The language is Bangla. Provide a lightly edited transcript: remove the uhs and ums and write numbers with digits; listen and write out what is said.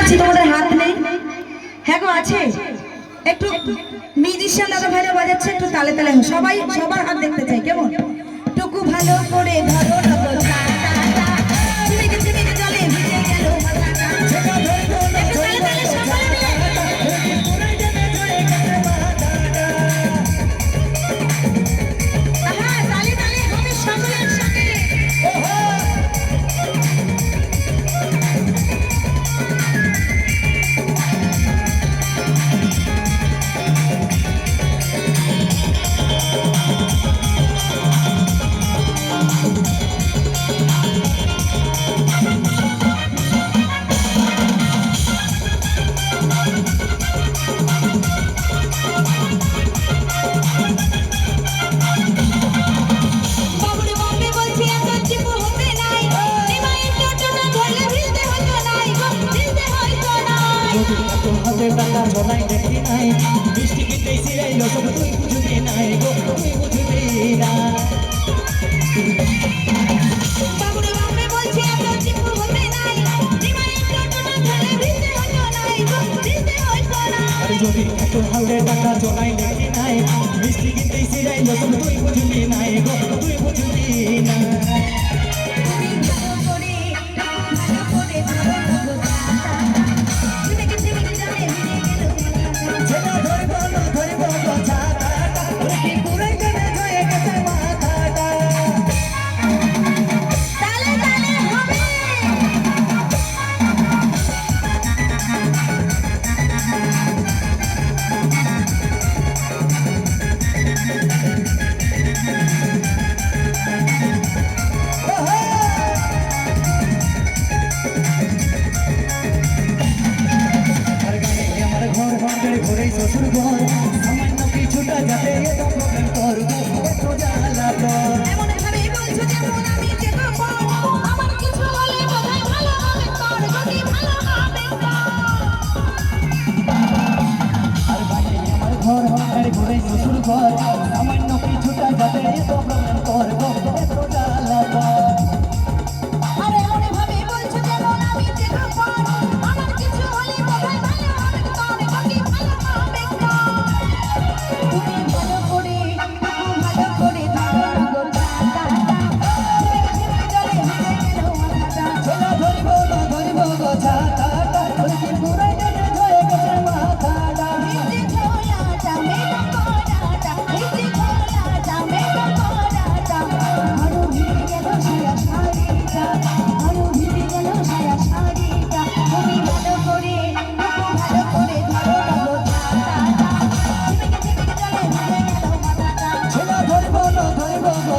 দেখছি তোমাদের হাত নেই। হ্যাঁ গো আছে। একটু মিউজিশিয়ান দাদা ভাইরা বাজাচ্ছে, একটু তালে তালে সবাই সবার হাত দেখতে চাই। কেমন টুকু ভালো করে ধরো না গো তা তা তা ঝিমিকে ঝিমিকে জলে ভিজে গেল মাথাটা। একটু তালে তালে সবাই মিলে হ্যাঁ তালে তালে হবে সকলের সঙ্গে। টাকা জলাই দেখি নাই বৃষ্টি কিনতে ছিড়াইল সব তুই বুঝবি নাই গো তুই বুঝবি না বাবুরে বাবুরে বলছি এত চিপু হতে নাই জীবনে টোটোটা ধরে ভিজতে হতো নাই গো ভিজতে হতো না। আরে যদি এত হাওড়ে টাকা জলাই দেখি নাই বৃষ্টি কিনতে ছিড়াইল সব তুই বুঝবি নাই গো তুই বুঝবি না। ঘরে শ্বশুর ঘর সামান্য কিছুটা যাতে এত প্রবলেম করবো এত জ্বালা কর এমন ভাবে বলছো যেমন আমি যে পাবো আমার কিছু হলে বোধহয় ভালো হবে তোর যদি ভালো হবে আর বাড়ি আমার ঘর ঘরে ঘরে শ্বশুর ঘর সামান্য কিছুটা যাতে এত প্রবলেম করবো এত জ্বালা কর। আরে এমন ভাবে বলছো যেমন আমি যে পাবো আমার কিছু হলে বোধহয় ভালো হবে তোর যদি ভালো হবে তুমি ভালো করে ধরো গো তা তা তা ঝিমিকে জলে ভিজে গেল মাথাটা। ছোলা ধরিব না ধরিব গো ছাতাটা ওই পুরাই দেবে ধরে গেছে মাথাটা ভিজে ঝোলাটা মেঘ করাটা ভিজে ঝোলাটা মেঘ করাটা আরো ভিজে গেল সায়া শাড়িটা আরো ভিজে গেল সায়া শাড়িটা তুমি ভালো করে ধরো না গো তা তা ঝিমিকে ঝিমিকে জলে ভিজে গেল মাথাটা। ছোলা ধরিব না ধরিব গো